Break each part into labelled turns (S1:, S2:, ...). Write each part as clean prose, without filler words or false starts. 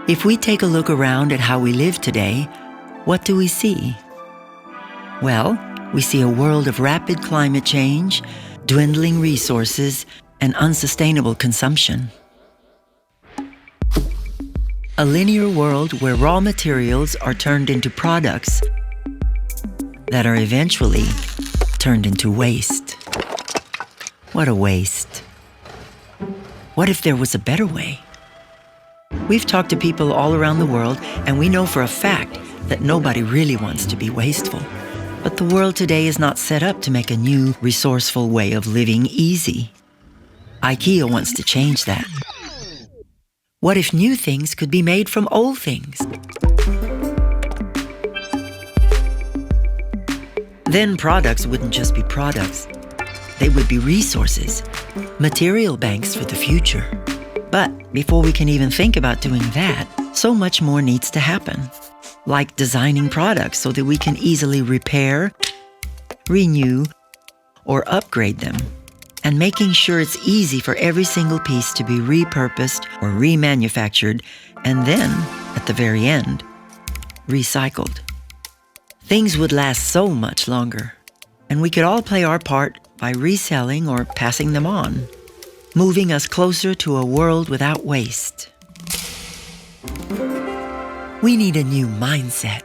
S1: If we take a look around at how we live today, what do we see? Well, we see a world of rapid climate change, dwindling resources, and unsustainable consumption. A linear world where raw materials are turned into products that are eventually turned into waste. What a waste. What if there was a better way? We've talked to people all around the world, and we know for a fact that nobody really wants to be wasteful. But the world today is not set up to make a new, resourceful way of living easy. IKEA wants to change that. What if new things could be made from old things? Then products wouldn't just be products. They would be resources, material banks for the future. But before we can even think about doing that, so much more needs to happen. Like designing products so that we can easily repair, renew, or upgrade them, and making sure it's easy for every single piece to be repurposed or remanufactured, and then, at the very end, recycled. Things would last so much longer, and we could all play our part by reselling or passing them on, moving us closer to a world without waste. We need a new mindset,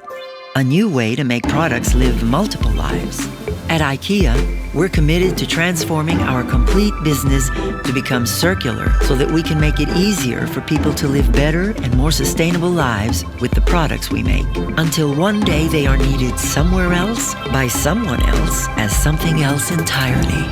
S1: a new way to make products live multiple lives. At IKEA, we're committed to transforming our complete business to become circular so that we can make it easier for people to live better and more sustainable lives with the products we make, until one day they are needed somewhere else by someone else as something else entirely.